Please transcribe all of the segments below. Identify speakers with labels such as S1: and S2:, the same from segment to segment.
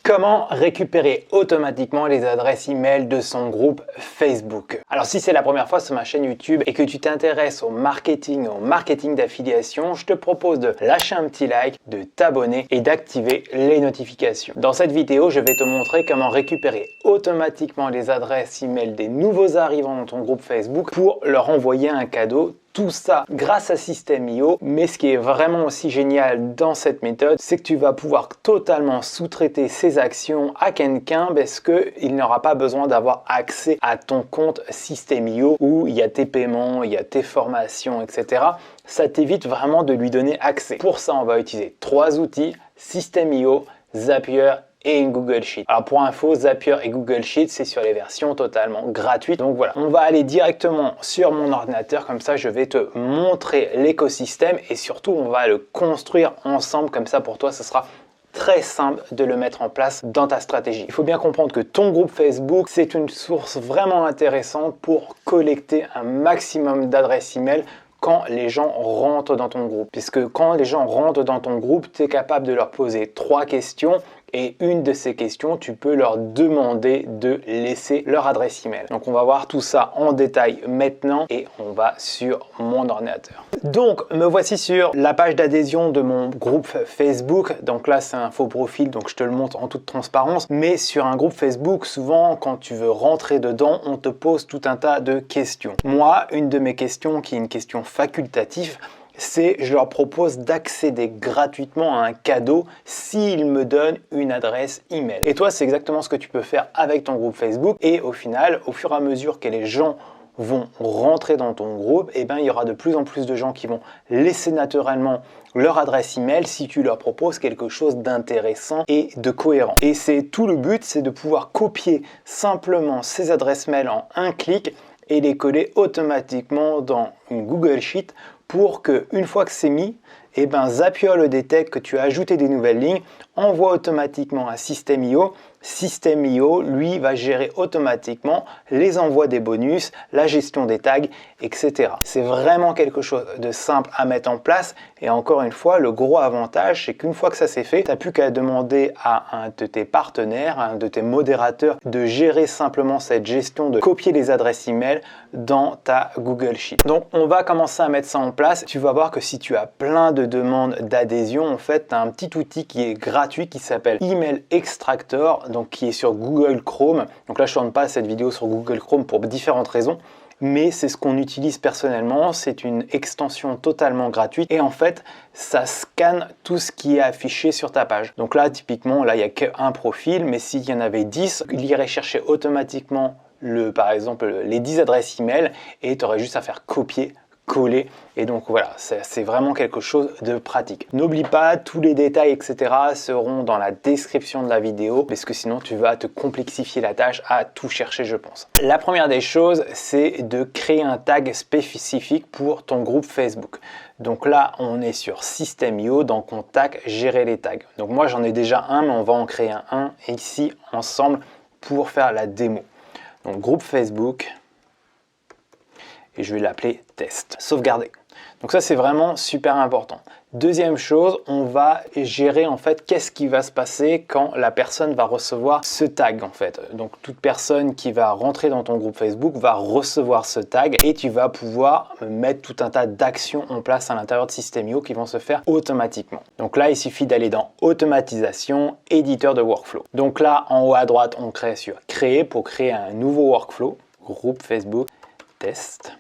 S1: Comment récupérer automatiquement les adresses email de son groupe Facebook? Alors si c'est la première fois sur ma chaîne YouTube et que tu t'intéresses au marketing d'affiliation, je te propose de lâcher un petit like, de t'abonner et d'activer les notifications. Dans cette vidéo, je vais te montrer comment récupérer automatiquement les adresses email des nouveaux arrivants dans ton groupe Facebook pour leur envoyer un cadeau. Tout ça grâce à System.io, mais ce qui est vraiment aussi génial dans cette méthode, c'est que tu vas pouvoir totalement sous-traiter ces actions à quelqu'un parce qu'il n'aura pas besoin d'avoir accès à ton compte System.io où il y a tes paiements, il y a tes formations, etc. Ça t'évite vraiment de lui donner accès. Pour ça, on va utiliser trois outils, System.io, Zapier et une Google Sheet. Alors pour info, Zapier et Google Sheet, c'est sur les versions totalement gratuites. Donc voilà, on va aller directement sur mon ordinateur, comme ça je vais te montrer l'écosystème et surtout on va le construire ensemble, comme ça pour toi ce sera très simple de le mettre en place dans ta stratégie. Il faut bien comprendre que ton groupe Facebook, c'est une source vraiment intéressante pour collecter un maximum d'adresses email quand les gens rentrent dans ton groupe. Puisque quand les gens rentrent dans ton groupe, tu es capable de leur poser trois questions et une de ces questions, tu peux leur demander de laisser leur adresse email. Donc on va voir tout ça en détail maintenant et on va sur mon ordinateur. Donc me voici sur la page d'adhésion de mon groupe Facebook. Donc là c'est un faux profil, donc je te le montre en toute transparence. Mais sur un groupe Facebook, souvent quand tu veux rentrer dedans, on te pose tout un tas de questions. Moi, une de mes questions qui est une question facultative, c'est je leur propose d'accéder gratuitement à un cadeau s'ils me donnent une adresse email. Et toi, c'est exactement ce que tu peux faire avec ton groupe Facebook. Et au final, au fur et à mesure que les gens vont rentrer dans ton groupe, il y aura de plus en plus de gens qui vont laisser naturellement leur adresse email si tu leur proposes quelque chose d'intéressant et de cohérent. Et c'est tout le but, c'est de pouvoir copier simplement ces adresses mail en un clic et les coller automatiquement dans une Google Sheet pour que une fois que c'est mis, Zapier le détecte que tu as ajouté des nouvelles lignes, envoie automatiquement à System.io. System.io, lui, va gérer automatiquement les envois des bonus, la gestion des tags, etc. C'est vraiment quelque chose de simple à mettre en place. Et encore une fois, le gros avantage, c'est qu'une fois que ça c'est fait, tu n'as plus qu'à demander à un de tes partenaires, un de tes modérateurs, de gérer simplement cette gestion de copier les adresses email dans ta Google Sheet. Donc, on va commencer à mettre ça en place. Tu vas voir que si tu as plein de demandes d'adhésion, en fait, tu as un petit outil qui est gratuit qui s'appelle Email Extractor, donc qui est sur Google Chrome. Donc là, je ne tourne pas cette vidéo sur Google Chrome pour différentes raisons, mais c'est ce qu'on utilise personnellement. C'est une extension totalement gratuite et en fait, ça scanne tout ce qui est affiché sur ta page. Donc là, typiquement, là, il n'y a qu'un profil, mais s'il y en avait 10, il irait chercher automatiquement par exemple les 10 adresses email et tu aurais juste à faire copier coller et donc voilà, c'est vraiment quelque chose de pratique. N'oublie pas, tous les détails etc seront dans la description de la vidéo parce que sinon tu vas te complexifier la tâche à tout chercher je pense. La première des choses, c'est de créer un tag spécifique pour ton groupe Facebook. Donc là, on est sur System.io dans Contact, gérer les tags. Donc moi j'en ai déjà un, mais on va en créer un ici ensemble pour faire la démo. Donc groupe Facebook, et je vais l'appeler test. Sauvegarder. Donc ça c'est vraiment super important. Deuxième chose, on va gérer en fait qu'est-ce qui va se passer quand la personne va recevoir ce tag en fait. Donc toute personne qui va rentrer dans ton groupe Facebook va recevoir ce tag et tu vas pouvoir mettre tout un tas d'actions en place à l'intérieur de System.io qui vont se faire automatiquement. Donc là, il suffit d'aller dans automatisation, éditeur de workflow. Donc là, en haut à droite, on crée sur créer pour créer un nouveau workflow, groupe Facebook, test.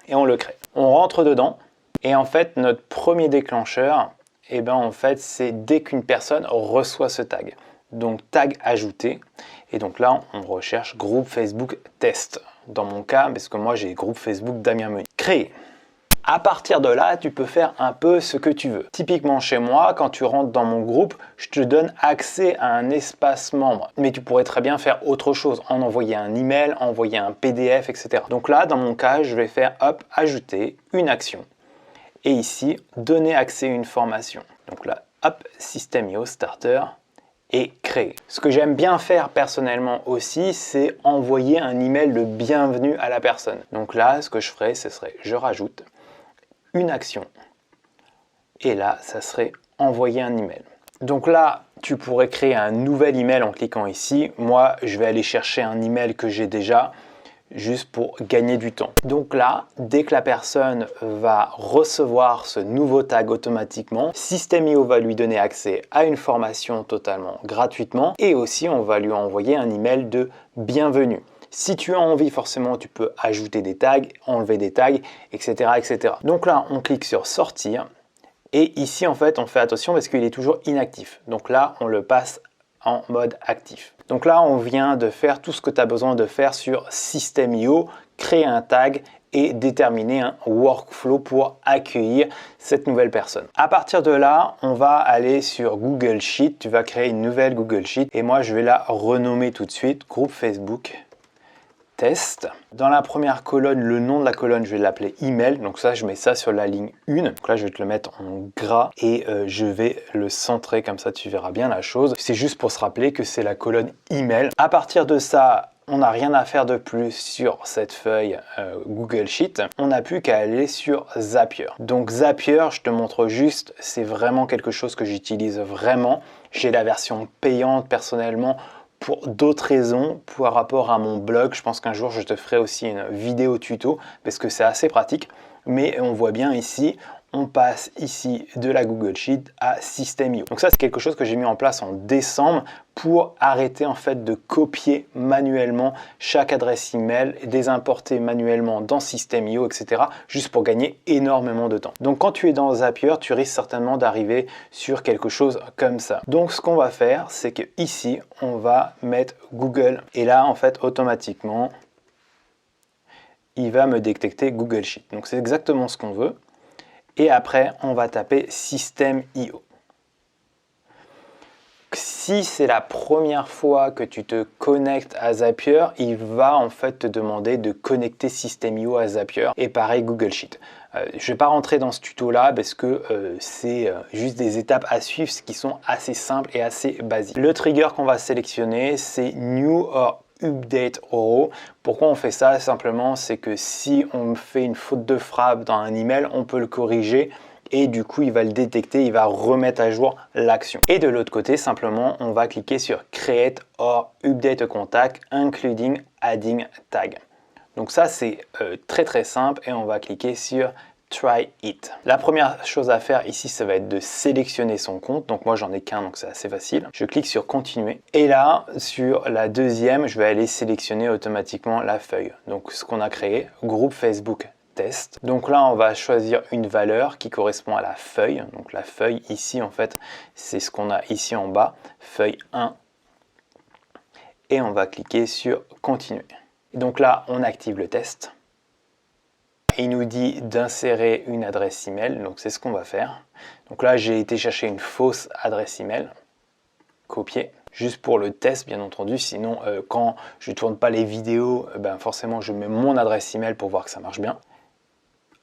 S1: Et on le crée. On rentre dedans et en fait notre premier déclencheur, en fait c'est dès qu'une personne reçoit ce tag. Donc tag ajouté et donc là on recherche groupe Facebook test. Dans mon cas, parce que moi j'ai groupe Facebook Damien Meunier. Créer. À partir de là, tu peux faire un peu ce que tu veux. Typiquement chez moi, quand tu rentres dans mon groupe, je te donne accès à un espace membre. Mais tu pourrais très bien faire autre chose, en envoyer un email, envoyer un PDF, etc. Donc là, dans mon cas, je vais faire hop, ajouter une action. Et ici, donner accès à une formation. Donc là, hop, System.io Starter et créer. Ce que j'aime bien faire personnellement aussi, c'est envoyer un email de bienvenue à la personne. Donc là, ce que je ferais, ce serait je rajoute une action et là ça serait envoyer un email. Donc là, tu pourrais créer un nouvel email en cliquant ici. Moi, je vais aller chercher un email que j'ai déjà, juste pour gagner du temps. Donc là, dès que la personne va recevoir ce nouveau tag automatiquement, System.io va lui donner accès à une formation totalement gratuitement et aussi on va lui envoyer un email de bienvenue. Si tu as envie, forcément, tu peux ajouter des tags, enlever des tags, etc., etc. Donc là, on clique sur sortir et ici, en fait, on fait attention parce qu'il est toujours inactif. Donc là, on le passe en mode actif. Donc là, on vient de faire tout ce que tu as besoin de faire sur System.io, créer un tag et déterminer un workflow pour accueillir cette nouvelle personne. À partir de là, on va aller sur Google Sheet. Tu vas créer une nouvelle Google Sheet et moi, je vais la renommer tout de suite, groupe Facebook test. Dans la première colonne, le nom de la colonne, je vais l'appeler email. Donc ça, je mets ça sur la ligne 1. Donc là, je vais te le mettre en gras et je vais le centrer comme ça, tu verras bien la chose. C'est juste pour se rappeler que c'est la colonne email. À partir de ça, on n'a rien à faire de plus sur cette feuille Google Sheet. On n'a plus qu'à aller sur Zapier. Donc Zapier, je te montre juste, c'est vraiment quelque chose que j'utilise vraiment. J'ai la version payante personnellement pour d'autres raisons, par rapport à mon blog. Je pense qu'un jour, je te ferai aussi une vidéo tuto parce que c'est assez pratique. Mais on voit bien ici, on passe ici de la Google Sheet à System.io. Donc ça, c'est quelque chose que j'ai mis en place en décembre pour arrêter en fait de copier manuellement chaque adresse email, les importer manuellement dans System.io, etc. juste pour gagner énormément de temps. Donc quand tu es dans Zapier, tu risques certainement d'arriver sur quelque chose comme ça. Donc ce qu'on va faire, c'est que ici, on va mettre Google et là, en fait, automatiquement, il va me détecter Google Sheet. Donc c'est exactement ce qu'on veut. Et après, on va taper System.io. Si c'est la première fois que tu te connectes à Zapier, il va en fait te demander de connecter System.io à Zapier et pareil Google Sheet. Je ne vais pas rentrer dans ce tuto-là parce que c'est juste des étapes à suivre qui sont assez simples et assez basiques. Le trigger qu'on va sélectionner, c'est New or Update All. Pourquoi on fait ça? Simplement, c'est que si on fait une faute de frappe dans un email, on peut le corriger et du coup, il va le détecter, il va remettre à jour l'action. Et de l'autre côté, simplement, on va cliquer sur Create or Update a Contact, including adding tag. Donc ça, c'est très simple et on va cliquer sur Try it. La première chose à faire ici, ça va être de sélectionner son compte. Donc moi, j'en ai qu'un, donc c'est assez facile. Je clique sur Continuer. Et là, sur la deuxième, je vais aller sélectionner automatiquement la feuille. Donc ce qu'on a créé, groupe Facebook test. Donc là, on va choisir une valeur qui correspond à la feuille. Donc la feuille ici, en fait, c'est ce qu'on a ici en bas, feuille 1. Et on va cliquer sur Continuer. Et donc là, on active le test. Il nous dit d'insérer une adresse email, donc c'est ce qu'on va faire. Donc là, j'ai été chercher une fausse adresse email, copier, juste pour le test bien entendu. Sinon, quand je ne tourne pas les vidéos, forcément, je mets mon adresse email pour voir que ça marche bien.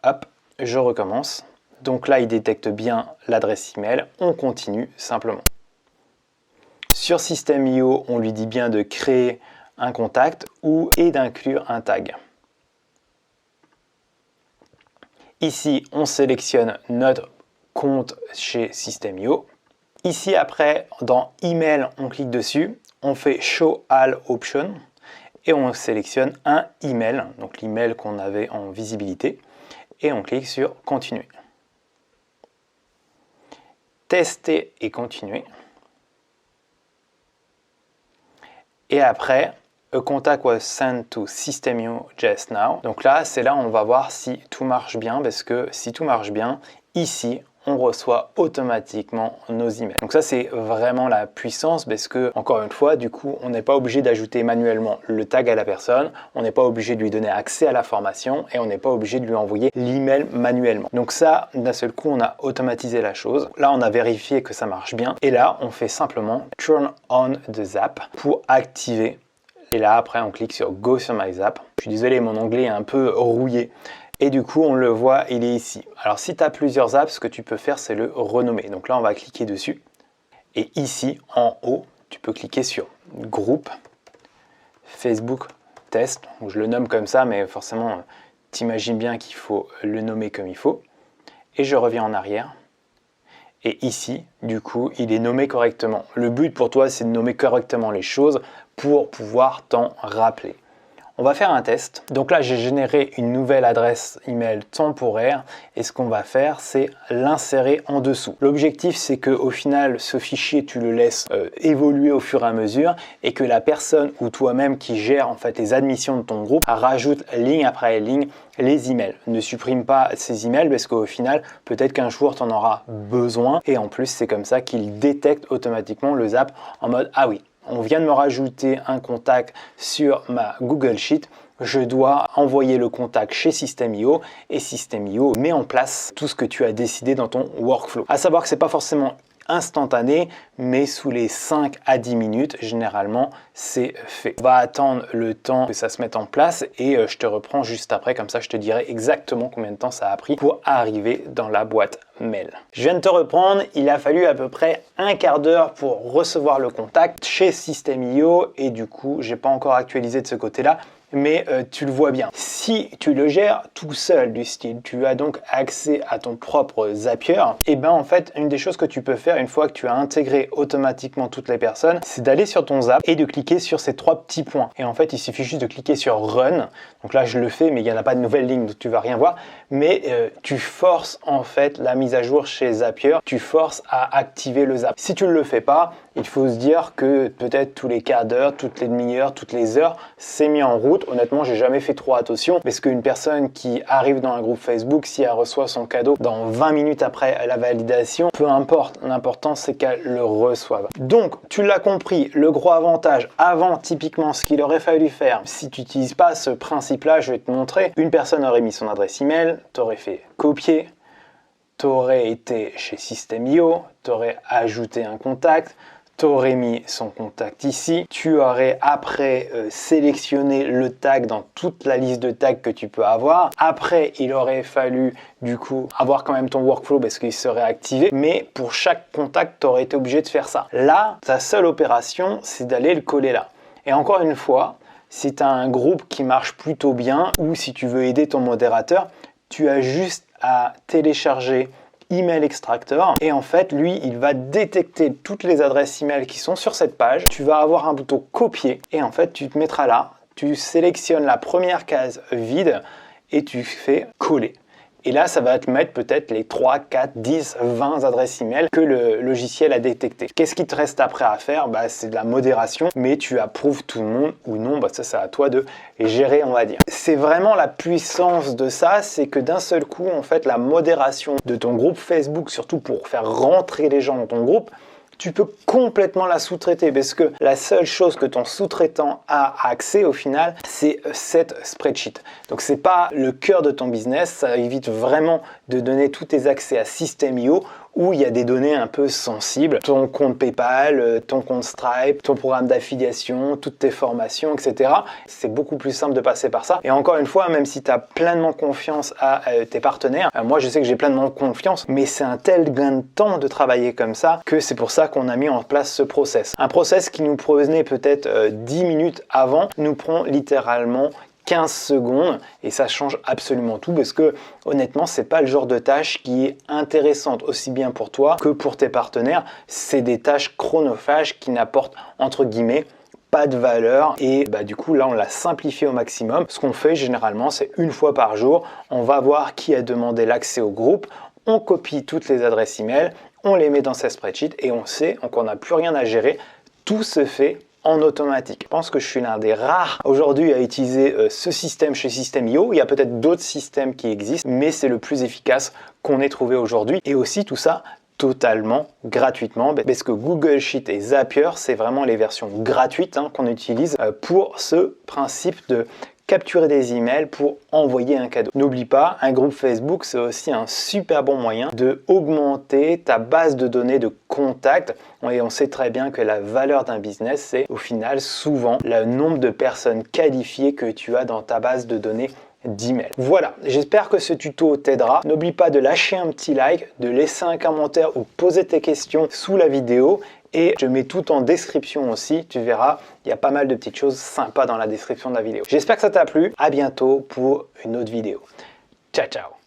S1: Hop, je recommence. Donc là, il détecte bien l'adresse email. On continue simplement. Sur System.io, on lui dit bien de créer un contact et d'inclure un tag. Ici, on sélectionne notre compte chez System.io. Ici, après, dans Email, on clique dessus. On fait Show All Options et on sélectionne un email, donc l'email qu'on avait en visibilité. Et on clique sur Continuer. Tester et continuer. Et après, A contact was sent to System.io just now. Donc là, c'est là où on va voir si tout marche bien, parce que si tout marche bien, ici, on reçoit automatiquement nos emails. Donc ça, c'est vraiment la puissance, parce que, encore une fois, du coup, on n'est pas obligé d'ajouter manuellement le tag à la personne, on n'est pas obligé de lui donner accès à la formation, et on n'est pas obligé de lui envoyer l'email manuellement. Donc ça, d'un seul coup, on a automatisé la chose. Là, on a vérifié que ça marche bien, et là, on fait simplement Turn on the Zap pour activer. Et là, après, on clique sur Go sur My Zap. Je suis désolé, mon anglais est un peu rouillé. Et du coup, on le voit, il est ici. Alors, si tu as plusieurs apps, ce que tu peux faire, c'est le renommer. Donc là, on va cliquer dessus. Et ici, en haut, tu peux cliquer sur Groupe Facebook Test. Donc, je le nomme comme ça, mais forcément, t'imagines bien qu'il faut le nommer comme il faut. Et je reviens en arrière. Et ici, du coup, il est nommé correctement. Le but pour toi, c'est de nommer correctement les choses pour pouvoir t'en rappeler. On va faire un test. Donc là, j'ai généré une nouvelle adresse email temporaire et ce qu'on va faire, c'est l'insérer en dessous. L'objectif, c'est que au final, ce fichier, tu le laisses évoluer au fur et à mesure et que la personne ou toi-même qui gère en fait les admissions de ton groupe rajoute ligne après ligne les emails. Ne supprime pas ces emails parce qu'au final, peut-être qu'un jour, tu en auras besoin et en plus, c'est comme ça qu'il détecte automatiquement le zap en mode « Ah oui, on vient de me rajouter un contact sur ma Google Sheet, je dois envoyer le contact chez System.io et System.io met en place tout ce que tu as décidé dans ton workflow. À savoir que c'est pas forcément instantané, mais sous les 5 à 10 minutes, généralement, c'est fait. On va attendre le temps que ça se mette en place et je te reprends juste après, comme ça je te dirai exactement combien de temps ça a pris pour arriver dans la boîte mail. Je viens de te reprendre, il a fallu à peu près un quart d'heure pour recevoir le contact chez System.io et du coup, j'ai pas encore actualisé de ce côté-là, mais tu le vois bien. Si tu le gères tout seul du style, tu as donc accès à ton propre Zapier, et ben en fait, une des choses que tu peux faire une fois que tu as intégré automatiquement toutes les personnes, c'est d'aller sur ton Zap et de cliquer sur ces 3 petits points. Et en fait, il suffit juste de cliquer sur Run. Donc là, je le fais, mais il n'y en a pas de nouvelle ligne, donc tu vas rien voir. Mais tu forces en fait la mise à jour chez Zapier, tu forces à activer le Zap. Si tu ne le fais pas, il faut se dire que peut-être tous les quarts d'heure, toutes les demi-heures, toutes les heures, c'est mis en route. Honnêtement, j'ai jamais fait trop attention parce qu'une personne qui arrive dans un groupe Facebook, si elle reçoit son cadeau dans 20 minutes après la validation, peu importe, l'important c'est qu'elle le reçoive. Donc, tu l'as compris, le gros avantage avant, typiquement, ce qu'il aurait fallu faire, si tu n'utilises pas ce principe-là, je vais te montrer, une personne aurait mis son adresse email, t'aurais fait copier, t'aurais été chez System.io, t'aurais ajouté un contact, tu aurais mis son contact ici, tu aurais après sélectionné le tag dans toute la liste de tags que tu peux avoir. Après, il aurait fallu du coup avoir quand même ton workflow parce qu'il serait activé, mais pour chaque contact, tu aurais été obligé de faire ça. Là, ta seule opération, c'est d'aller le coller là. Et encore une fois, si tu as un groupe qui marche plutôt bien ou si tu veux aider ton modérateur, tu as juste à télécharger Email Extractor et en fait lui il va détecter toutes les adresses email qui sont sur cette page. Tu vas avoir un bouton copier et en fait tu te mettras là, tu sélectionnes la première case vide et tu fais coller. Et là, ça va te mettre peut-être les 3, 4, 10, 20 adresses email que le logiciel a détectées. Qu'est-ce qui te reste après à faire? C'est de la modération, mais tu approuves tout le monde ou non, ça c'est à toi de gérer, on va dire. C'est vraiment la puissance de ça, c'est que d'un seul coup, en fait, la modération de ton groupe Facebook, surtout pour faire rentrer les gens dans ton groupe, tu peux complètement la sous-traiter parce que la seule chose que ton sous-traitant a accès au final, c'est cette spreadsheet. Donc c'est pas le cœur de ton business, ça évite vraiment de donner tous tes accès à System.io où il y a des données un peu sensibles, ton compte PayPal, ton compte Stripe, ton programme d'affiliation, toutes tes formations, etc. C'est beaucoup plus simple de passer par ça. Et encore une fois, même si tu as pleinement confiance à tes partenaires, moi je sais que j'ai pleinement confiance, mais c'est un tel gain de temps de travailler comme ça que c'est pour ça qu'on a mis en place ce process. Un process qui nous prenait peut-être 10 minutes avant, nous prend littéralement 15 secondes et ça change absolument tout parce que honnêtement c'est pas le genre de tâche qui est intéressante aussi bien pour toi que pour tes partenaires. C'est des tâches chronophages qui n'apportent entre guillemets pas de valeur et du coup là on l'a simplifié au maximum. Ce qu'on fait généralement c'est une fois par jour, on va voir qui a demandé l'accès au groupe, on copie toutes les adresses email, on les met dans cette spreadsheet et on sait qu'on n'a plus rien à gérer, tout se fait en automatique. Je pense que je suis l'un des rares aujourd'hui à utiliser ce système chez System.io. Il y a peut-être d'autres systèmes qui existent, mais c'est le plus efficace qu'on ait trouvé aujourd'hui. Et aussi tout ça totalement gratuitement parce que Google Sheet et Zapier, c'est vraiment les versions gratuites qu'on utilise pour ce principe de capturer des emails pour envoyer un cadeau. N'oublie pas, un groupe Facebook, c'est aussi un super bon moyen de augmenter ta base de données de contacts. Et on sait très bien que la valeur d'un business, c'est au final souvent le nombre de personnes qualifiées que tu as dans ta base de données d'email. Voilà, j'espère que ce tuto t'aidera. N'oublie pas de lâcher un petit like, de laisser un commentaire ou poser tes questions sous la vidéo. Et je mets tout en description aussi, tu verras, il y a pas mal de petites choses sympas dans la description de la vidéo. J'espère que ça t'a plu, à bientôt pour une autre vidéo. Ciao, ciao!